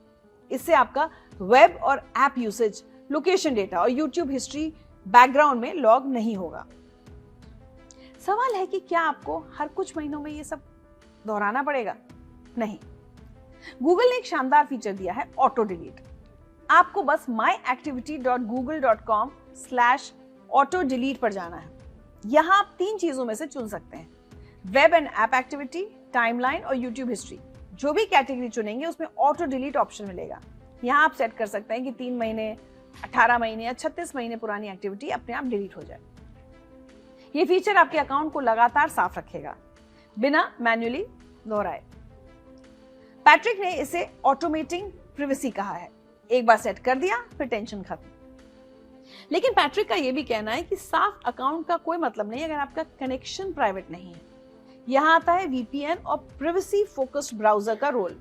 इससे आपका वेब और ऐप यूसेज, लोकेशन डेटा और यूट्यूब हिस्ट्री बैकग्राउंड में लॉग नहीं होगा। सवाल है कि क्या आपको हर कुछ महीनों में ये सब दोहराना पड़ेगा? नहीं। गूगल ने एक शानदार फीचर दिया है, ऑटो डिलीट। आपको बस myactivity.google.com/auto delete पर जाना है। यहां आप 3 चीजों में से चुन सकते हैं: web and app activity, timeline और यूट्यूब हिस्ट्री। जो भी कैटेगरी चुनेंगे उसमें ऑटो डिलीट ऑप्शन मिलेगा। यहां आप सेट कर सकते हैं कि 3 महीने, 18 महीने या 36 महीने पुरानी एक्टिविटी अपने आप डिलीट हो जाए। ये फीचर आपके अकाउंट को लगातार साफ रखेगा, बिना मैन्युअली दोहराए। पैट्रिक ने इसे ऑटोमेटिंग प्राइवेसी कहा है। एक बार सेट कर दिया, फिर टेंशन खत्म। लेकिन पैट्रिक का यह भी कहना है कि साफ अकाउंट का कोई मतलब नहीं अगर आपका कनेक्शन प्राइवेट नहीं है। यहां आता है वीपीएन और प्राइवेसी फोकस्ड ब्राउजर का रोल।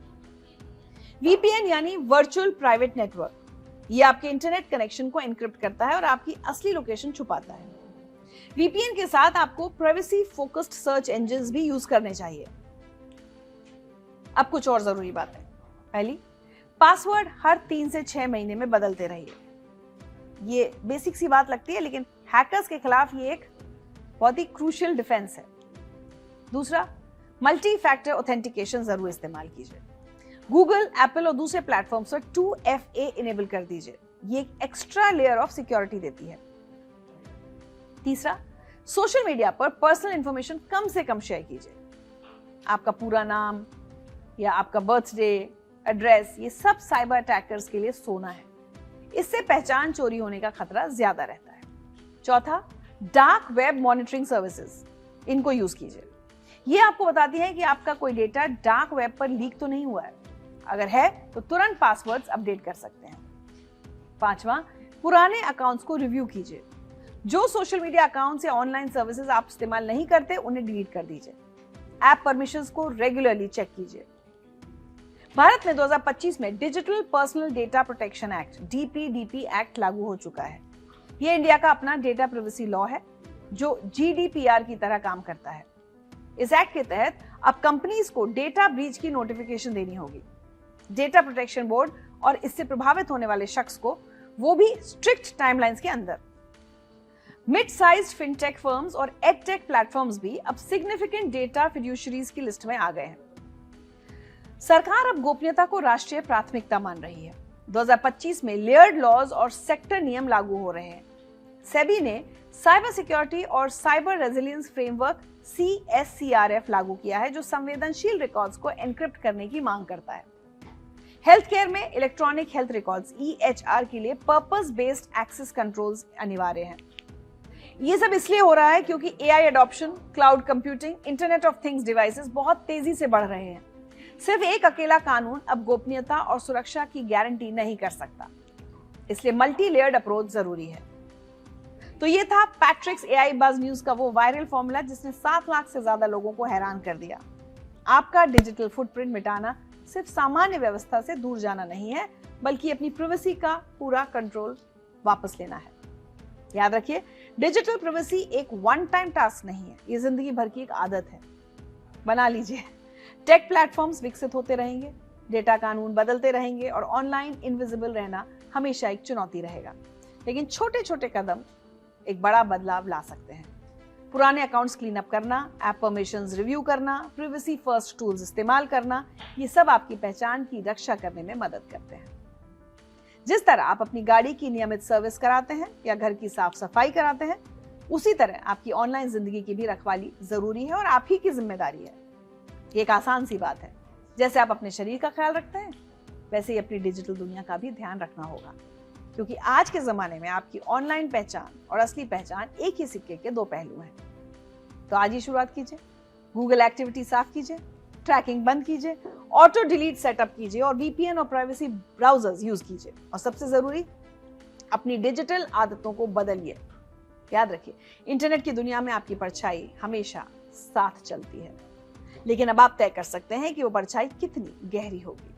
वीपीएन यानी वर्चुअल प्राइवेट नेटवर्क। यह आपके इंटरनेट कनेक्शन को एनक्रिप्ट करता है और आपकी असली लोकेशन छुपाता है। वीपीएन के साथ आपको प्राइवेसी फोकस्ड सर्च इंजन्स भी यूज करने चाहिए। अब कुछ और जरूरी बातें। पहली, पासवर्ड हर 3 से 6 महीने में बदलते रहिए। ये बेसिक सी बात लगती है, लेकिन हैकर्स के खिलाफ ये एक बहुत ही क्रूशियल डिफेंस है। दूसरा, मल्टी फैक्टर ऑथेंटिकेशन जरूर इस्तेमाल कीजिए। गूगल, एप्पल और दूसरे प्लेटफॉर्म्स पर 2FA इनेबल कर दीजिए। ये एक एक्स्ट्रा लेयर ऑफ सिक्योरिटी देती है। तीसरा, सोशल मीडिया पर पर्सनल इंफॉर्मेशन कम से कम शेयर कीजिए। आपका पूरा नाम या आपका बर्थडे, एड्रेस, ये सब साइबर अटैकर्स के लिए सोना है। इससे पहचान चोरी होने का खतरा ज्यादा रहता है। चौथा, डार्क वेब मॉनिटरिंग सर्विसेज, इनको यूज कीजिए। ये आपको बताती है कि आपका कोई डेटा डार्क वेब पर लीक तो नहीं हुआ है। अगर है तो तुरंत पासवर्ड्स अपडेट कर सकते हैं। पांचवा, पुराने अकाउंट्स को रिव्यू कीजिए। जो सोशल मीडिया अकाउंट्स या ऑनलाइन सर्विसेज आप इस्तेमाल नहीं करते, उन्हें डिलीट कर दीजिए। ऐप परमिशंस को रेगुलरली चेक कीजिए। भारत में 2025 में digital personal data protection act DPDP act लागू हो चुका है। यह इंडिया का अपना डेटा प्राइवेसी लॉ है जो GDPR की तरह काम करता है। इस एक्ट के तहत अब कंपनीज को डेटा ब्रीच की नोटिफिकेशन देनी होगी। डेटा प्रोटेक्शन बोर्ड और इससे प्रभावित होने वाले शख्स को, वो भी स्ट्रिक्ट टाइमलाइंस के अंदर। मिड साइज्ड फिनटेक फर्म्स और एडटेक प्लेटफॉर्म्स भी अब सिग्निफिकेंट डेटा फिड्यूशरीज की लिस्ट में आ गए हैं। सरकार अब गोपनीयता को राष्ट्रीय प्राथमिकता मान रही है। 2025 में लेयर्ड लॉज और सेक्टर नियम लागू हो रहे हैं। सेबी ने साइबर सिक्योरिटी और साइबर रेजिलियंस फ्रेमवर्क CSCRF लागू किया है, जो संवेदनशील रिकॉर्ड्स को एनक्रिप्ट करने की मांग करता है। हेल्थ केयर में इलेक्ट्रॉनिक हेल्थ रिकॉर्ड्स EHR के लिए पर्पस बेस्ड एक्सेस कंट्रोल्स अनिवार्य हैं। ये सब इसलिए हो रहा है क्योंकि AI adoption, cloud computing, internet of things devices बहुत तेजी से बढ़ रहे हैं। सिर्फ एक अकेला कानून अब गोपनीयता और सुरक्षा की गारंटी नहीं कर सकता, इसलिए मल्टी लेयर्ड अप्रोच जरूरी है। तो ये था पैट्रिक्स AI बज़ न्यूज का वो वायरल फॉर्मूला जिसने 7 लाख से ज्यादा लोगों को हैरान कर दिया। आपका डिजिटल फुटप्रिंट मिटाना सिर्फ सामान्य व्यवस्था से दूर जाना नहीं है, बल्कि अपनी प्राइवेसी का पूरा कंट्रोल वापस लेना है। याद रखिए, डिजिटल प्राइवेसी एक वन टाइम टास्क नहीं है, ये जिंदगी भर की एक आदत है। बना लीजिए। टेक प्लेटफॉर्म्स विकसित होते रहेंगे, डेटा कानून बदलते रहेंगे और ऑनलाइन इनविजिबल रहना हमेशा एक चुनौती रहेगा, लेकिन छोटे छोटे कदम एक बड़ा बदलाव ला सकते हैं। पुराने अकाउंट्स क्लीन अप करना, ऐप परमिशंस रिव्यू करना, प्रिवेसी फर्स्ट टूल्स इस्तेमाल करना, ये सब आपकी पहचान की रक्षा करने में मदद करते हैं। जिस तरह आप अपनी गाड़ी की नियमित सर्विस कराते हैं या घर की साफ सफाई कराते हैं, उसी तरह आपकी ऑनलाइन जिंदगी की भी रखवाली जरूरी है और आप ही की जिम्मेदारी है। ये एक आसान सी बात है। जैसे आप अपने शरीर का ख्याल रखते हैं, वैसे ही अपनी डिजिटल दुनिया का भी ध्यान रखना होगा, क्योंकि आज के जमाने में आपकी ऑनलाइन पहचान और असली पहचान एक ही सिक्के के दो पहलू हैं। तो आज ही शुरुआत कीजिए, गूगल एक्टिविटी साफ कीजिए, ट्रैकिंग बंद कीजिए, ऑटो डिलीट सेटअप कीजिए और वीपीएन और प्राइवेसी ब्राउजर्स यूज कीजिए, और सबसे जरूरी अपनी डिजिटल आदतों को बदलिए। याद रखिए, इंटरनेट की दुनिया में आपकी परछाई हमेशा साथ चलती है, लेकिन अब आप तय कर सकते हैं कि वो परछाई कितनी गहरी होगी।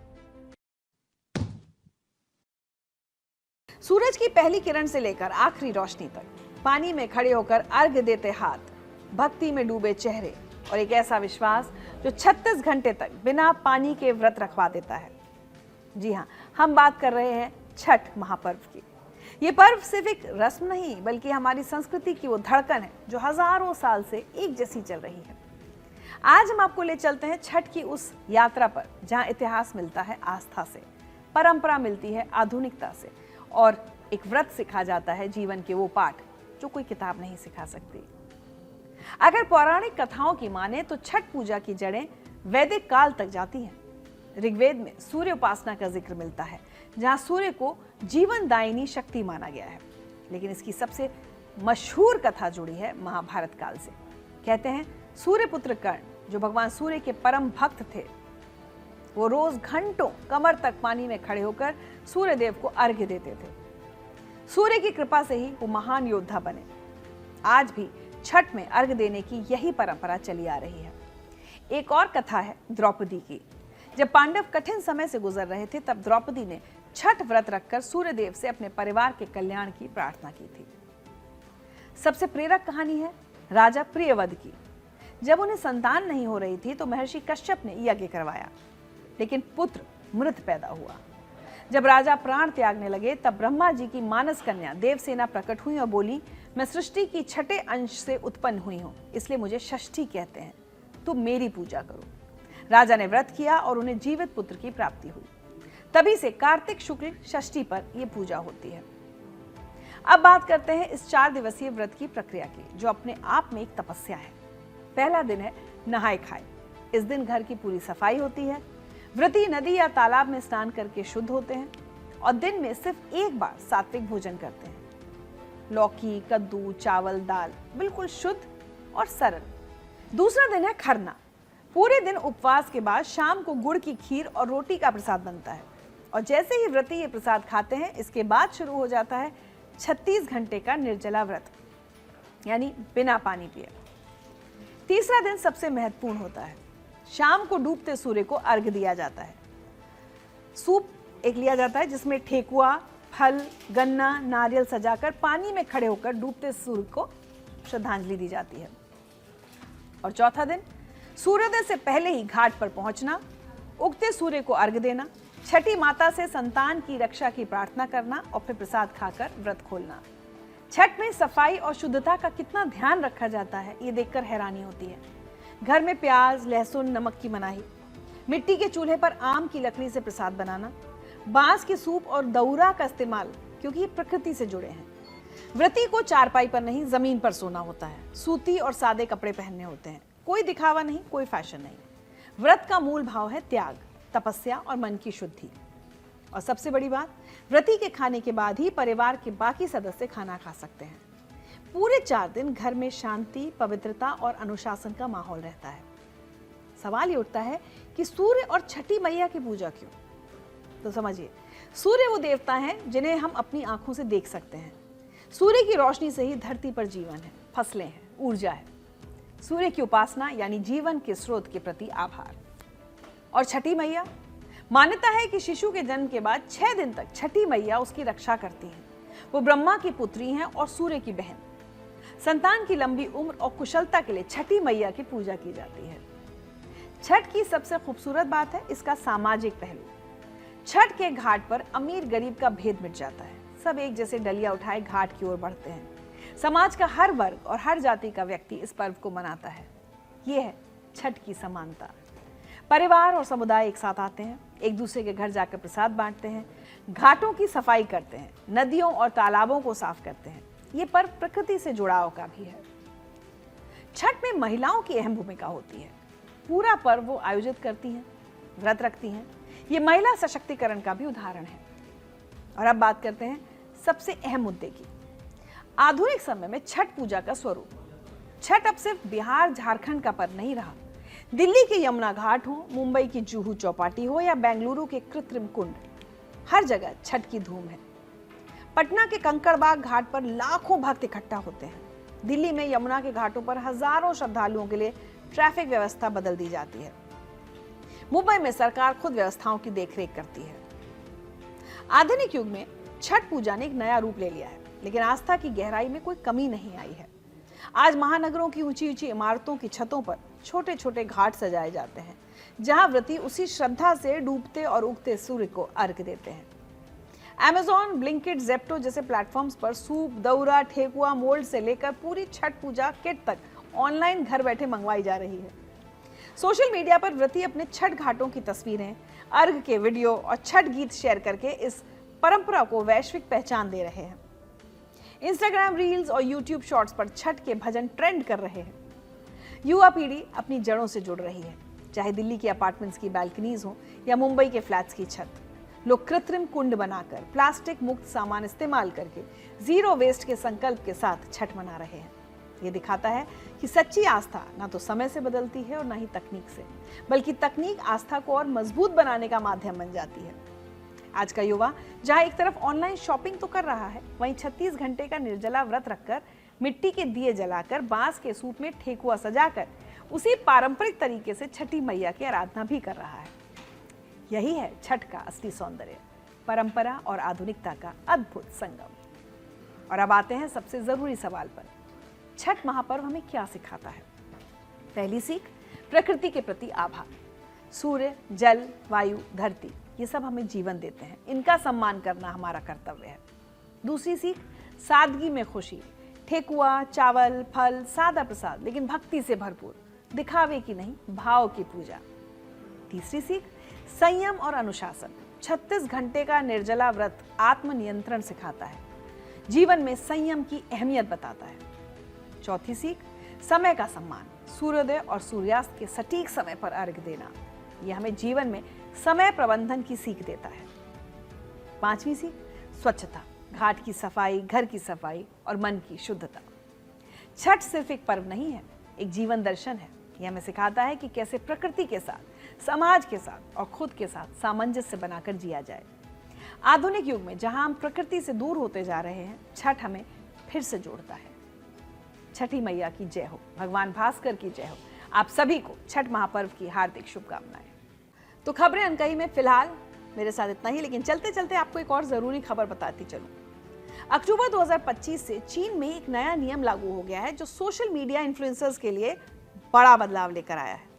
सूरज की पहली किरण से लेकर आखिरी रोशनी तक, पानी में खड़े होकर अर्घ्य देते हाथ, भक्ति में डूबे चेहरे और एक ऐसा विश्वास जो 36 घंटे तक बिना पानी के व्रत रखवा देता है। जी हाँ, हम बात कर रहे हैं छठ महापर्व की। ये पर्व सिर्फ एक रस्म नहीं, बल्कि हमारी संस्कृति की वो धड़कन है जो हजारों साल से एक जैसी चल रही है। आज हम आपको ले चलते हैं छठ की उस यात्रा पर, जहाँ इतिहास मिलता है आस्था से, परंपरा मिलती है आधुनिकता से, और एक व्रत सिखा जाता है जीवन के वो पाठ जो कोई किताब नहीं सिखा सकती। अगर पौराणिक कथाओं की माने तो छठ पूजा की जड़ें वैदिक काल तक जाती हैं। ऋग्वेद में सूर्य उपासना का जिक्र मिलता है, जहां सूर्य को जीवनदायिनी शक्ति माना गया है। लेकिन इसकी सबसे मशहूर कथा जुड़ी है महाभारत काल से। कहते हैं सूर्यपुत्र कर्ण, जो भगवान सूर्य के परम भक्त थे, वो रोज घंटों कमर तक पानी में खड़े होकर सूर्य देव को अर्घ्य देते थे। सूर्य की कृपा से ही वो महान योद्धा बने। आज भी छठ में अर्घ्य देने की यही परंपरा चली आ रही है। एक और कथा है द्रौपदी की। जब पांडव कठिन समय से गुजर रहे थे, तब द्रौपदी ने छठ व्रत रखकर सूर्य देव से अपने परिवार के कल्याण की प्रार्थना की थी। सबसे प्रेरक कहानी है राजा प्रियवद की। जब उन्हें संतान नहीं हो रही थी तो महर्षि कश्यप ने यज्ञ करवाया, लेकिन पुत्र मृत पैदा हुआ। जब राजा प्राण त्यागने लगे, तब ब्रह्मा जी की मानस कन्या देवसेना प्रकट हुई और बोली, मैं सृष्टि की छठे अंश से उत्पन्न हुई हूं, इसलिए मुझे षष्ठी कहते हैं, तुम मेरी पूजा करो। राजा ने व्रत किया और उन्हें जीवित पुत्र की प्राप्ति हुई। तभी से कार्तिक शुक्ल षष्ठी पर यह पूजा होती है। अब बात करते हैं इस 4 दिवसीय व्रत की प्रक्रिया की, जो अपने आप में एक तपस्या है। पहला दिन है नहाए खाए। इस दिन घर की पूरी सफाई होती है। व्रती नदी या तालाब में स्नान करके शुद्ध होते हैं और दिन में सिर्फ एक बार सात्विक भोजन करते हैं। लौकी, कद्दू, चावल, दाल, बिल्कुल शुद्ध और सरल। दूसरा दिन है खरना। पूरे दिन उपवास के बाद शाम को गुड़ की खीर और रोटी का प्रसाद बनता है, और जैसे ही व्रती ये प्रसाद खाते हैं, इसके बाद शुरू हो जाता है 36 घंटे का निर्जला व्रत, यानी बिना पानी पिए। तीसरा दिन सबसे महत्वपूर्ण होता है। शाम को डूबते सूर्य को अर्घ्य दिया जाता है। सूप एक लिया जाता है, जिसमें ठेकुआ, फल, गन्ना, नारियल सजाकर पानी में खड़े होकर डूबते सूर्य को श्रद्धांजलि दी जाती है। और चौथा दिन सूर्योदय से पहले ही घाट पर पहुंचना, उगते सूर्य को अर्घ्य देना, छठी माता से संतान की रक्षा की प्रार्थना करना और फिर प्रसाद खाकर व्रत खोलना। छठ में सफाई और शुद्धता का कितना ध्यान रखा जाता है, ये देखकर हैरानी होती है। घर में प्याज, लहसुन, नमक की मनाही, मिट्टी के चूल्हे पर आम की लकड़ी से प्रसाद बनाना, बांस के सूप और दौरा का इस्तेमाल, क्योंकि ये प्रकृति से जुड़े हैं। व्रती को चारपाई पर नहीं, जमीन पर सोना होता है। सूती और सादे कपड़े पहनने होते हैं। कोई दिखावा नहीं, कोई फैशन नहीं। व्रत का मूल भाव है त्याग, तपस्या और मन की शुद्धि। और सबसे बड़ी बात, व्रती के खाने के बाद ही परिवार के बाकी सदस्य खाना खा सकते हैं। पूरे 4 दिन घर में शांति, पवित्रता और अनुशासन का माहौल रहता है। सवाल ये उठता है कि सूर्य और छठी मैया की पूजा क्यों? तो समझिए, सूर्य वो देवता हैं जिन्हें हम अपनी आंखों से देख सकते हैं। सूर्य की रोशनी से ही धरती पर जीवन है, फसलें हैं, ऊर्जा है। सूर्य की उपासना यानी जीवन के स्रोत के प्रति आभार। और छठी मैया, मान्यता है कि शिशु के जन्म के बाद 6 दिन तक छठी मैया उसकी रक्षा करती हैं। वो ब्रह्मा की पुत्री हैं और सूर्य की बहन। संतान की लंबी उम्र और कुशलता के लिए छठी मैया की पूजा की जाती है। छठ की सबसे खूबसूरत बात है इसका सामाजिक पहलू। छठ के घाट पर अमीर गरीब का भेद मिट जाता है। सब एक जैसे डलिया उठाए घाट की ओर बढ़ते हैं। समाज का हर वर्ग और हर जाति का व्यक्ति इस पर्व को मनाता है। ये है छठ की समानता। परिवार और समुदाय एक साथ आते हैं, एक दूसरे के घर जाकर प्रसाद बांटते हैं, घाटों की सफाई करते हैं, नदियों और तालाबों को साफ करते हैं। ये पर्व प्रकृति से जुड़ाव का भी है। छठ में महिलाओं की अहम भूमिका होती है। पूरा पर्व वो आयोजित करती हैं, व्रत रखती हैं। ये महिला सशक्तिकरण का भी उदाहरण है। और अब बात करते हैं सबसे अहम मुद्दे की। आधुनिक समय में छठ पूजा का स्वरूप। छठ अब सिर्फ बिहार झारखंड का पर्व नहीं रहा। दिल्ली के यमुना घाट हो, मुंबई की जुहू चौपाटी हो या बेंगलुरु के कृत्रिम कुंड, हर जगह छठ की धूम है। पटना के कंकड़बाग घाट पर लाखों भक्त इकट्ठा होते हैं। दिल्ली में यमुना के घाटों पर हजारों श्रद्धालुओं के लिए ट्रैफिक व्यवस्था बदल दी जाती है। मुंबई में सरकार खुद व्यवस्थाओं की देखरेख करती है। आधुनिक युग में छठ पूजा ने एक नया रूप ले लिया है, लेकिन आस्था की गहराई में कोई कमी नहीं आई है। आज महानगरों की ऊंची ऊंची इमारतों की छतों पर छोटे छोटे घाट सजाए जाते हैं, जहां व्रती उसी श्रद्धा से डूबते और उगते सूर्य को अर्घ्य देते हैं। Amazon, ब्लिंकिट, ज़ेप्टो जैसे प्लेटफॉर्म्स पर सूप, दौरा, ठेकुआ, मोल्ड से लेकर पूरी छठ पूजा किट तक ऑनलाइन घर बैठे मंगवाई जा रही है। सोशल मीडिया पर व्रती अपने छठ घाटों की तस्वीरें, अर्घ के वीडियो और छठ गीत शेयर करके इस परंपरा को वैश्विक पहचान दे रहे हैं। इंस्टाग्राम रील्स और यूट्यूब शॉर्ट्स पर छठ के भजन ट्रेंड कर रहे हैं। युवा पीढ़ी अपनी जड़ों से जुड़ रही है, चाहे दिल्ली की अपार्टमेंट्स की बालकनीज हो या मुंबई के फ्लैट्स की छत। लोग कृत्रिम कुंड बनाकर, प्लास्टिक मुक्त सामान इस्तेमाल करके जीरो वेस्ट के संकल्प के साथ छठ मना रहे हैं। ये दिखाता है कि सच्ची आस्था ना तो समय से बदलती है और ना ही तकनीक से, बल्कि तकनीक आस्था को और मजबूत बनाने का माध्यम बन जाती है। आज का युवा जहां एक तरफ ऑनलाइन शॉपिंग तो कर रहा है, वहीं 36 घंटे का निर्जला व्रत रखकर, मिट्टी के दिए जलाकर, बांस के सूप में ठेकुआ सजाकर उसी पारंपरिक तरीके से छठी मैया की आराधना भी कर रहा है। यही है छठ का असली सौंदर्य, परंपरा और आधुनिकता का अद्भुत संगम। और अब आते हैं सबसे जरूरी सवाल पर। छठ महापर्व हमें क्या सिखाता है? पहली सीख, प्रकृति के प्रति आभार। सूर्य, जल, वायु, धरती, ये सब हमें जीवन देते हैं। इनका सम्मान करना हमारा कर्तव्य है। दूसरी सीख, सादगी में खुशी। ठेकुआ, चावल, फल, सादा प्रसाद, लेकिन भक्ति से भरपूर, दिखावे की नहीं, भाव की पूजा। तीसरी सीख, संयम और अनुशासन। 36 घंटे का निर्जला व्रत आत्मनियंत्रण सिखाता है, जीवन में संयम की अहमियत बताता है। चौथी सीख, समय का सम्मान। सूर्योदय और सूर्यास्त के सटीक समय पर अर्घ्य देना, यह हमें जीवन में समय प्रबंधन की सीख देता है। पांचवी सीख, स्वच्छता। घाट की सफाई, घर की सफाई और मन की शुद्धता। छठ सिर्फ एक पर्व नहीं है, एक जीवन दर्शन है। यह हमें सिखाता है कि कैसे प्रकृति के साथ, समाज के साथ और खुद के साथ सामंजस्य बनाकर जिया जाए। आधुनिक युग में जहां हम प्रकृति से दूर होते जा रहे हैं, छठ हमें फिर से जोड़ता है। छठी मैया की जय हो, भगवान भास्कर की जय हो। आप सभी को छठ महापर्व की हार्दिक शुभकामनाएं। तो खबरें अनकही में फिलहाल मेरे साथ इतना ही, लेकिन चलते चलते आपको एक और जरूरी खबर बताती चलूं। अक्टूबर 2025 से चीन में एक नया नियम लागू हो गया है, जो सोशल मीडिया इन्फ्लुएंसर्स के लिए बड़ा बदलाव लेकर आया है।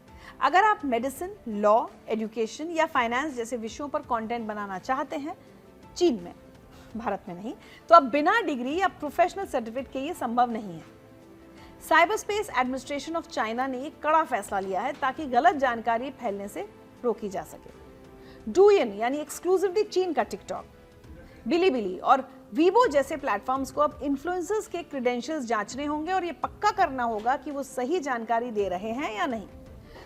अगर आप मेडिसिन, लॉ, एजुकेशन या फाइनेंस जैसे विषयों पर कंटेंट बनाना चाहते हैं चीन में, भारत में नहीं, तो अब बिना डिग्री या प्रोफेशनल सर्टिफिकेट के ये संभव नहीं है। Cyber space administration of China ने एक कड़ा फैसला लिया है ताकि गलत जानकारी फैलने से रोकी जा सके। डूइन यानी एक्सक्लूसिवली चीन का टिकटॉक, बिलीबिली और वीबो जैसे प्लेटफॉर्म्स को अब इन्फ्लुएंसर्स के क्रेडेंशियल्स जांचने होंगे और ये पक्का करना होगा कि वो सही जानकारी दे रहे हैं या नहीं।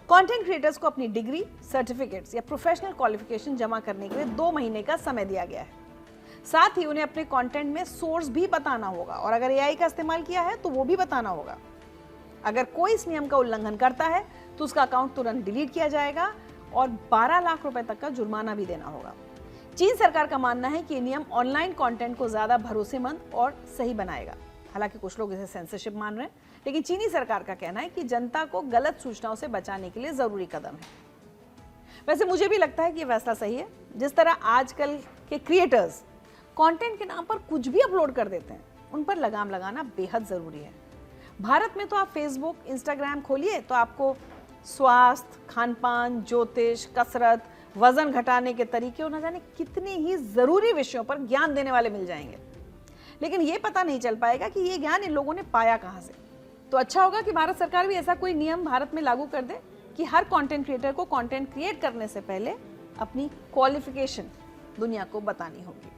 कंटेंट क्रिएटर्स को अपनी डिग्री, सर्टिफिकेट्स या प्रोफेशनल क्वालिफिकेशन जमा करने के लिए 2 महीने का समय दिया गया है। साथ ही उन्हें अपने कंटेंट में सोर्स भी बताना होगा और अगर एआई का इस्तेमाल किया है तो वो भी बताना होगा। अगर कोई इस नियम का उल्लंघन करता है तो उसका अकाउंट तुरंत डिलीट किया जाएगा और 12 लाख रुपए तक का जुर्माना भी देना होगा। चीन सरकार का मानना है कि ये नियम ऑनलाइन कंटेंट को ज्यादा भरोसेमंद और सही बनाएगा। हालांकि कुछ लोग इसे सेंसरशिप मान रहे हैं, लेकिन चीनी सरकार का कहना है कि जनता को गलत सूचनाओं से बचाने के लिए जरूरी कदम है। वैसे मुझे भी लगता है कि ये फैसला सही है। जिस तरह आजकल के क्रिएटर्स कंटेंट के नाम पर कुछ भी अपलोड कर देते हैं, उन पर लगाम लगाना बेहद जरूरी है। भारत में तो आप फेसबुक, इंस्टाग्राम खोलिए तो आपको स्वास्थ्य, खान पान, ज्योतिष, कसरत, वजन घटाने के तरीके और न जाने कितने ही जरूरी विषयों पर ज्ञान देने वाले मिल जाएंगे। लेकिन ये पता नहीं चल पाएगा कि ये ज्ञान इन लोगों ने पाया कहां से। तो अच्छा होगा कि भारत सरकार भी ऐसा कोई नियम भारत में लागू कर दे कि हर कंटेंट क्रिएटर को कंटेंट क्रिएट करने से पहले अपनी क्वालिफिकेशन दुनिया को बतानी होगी।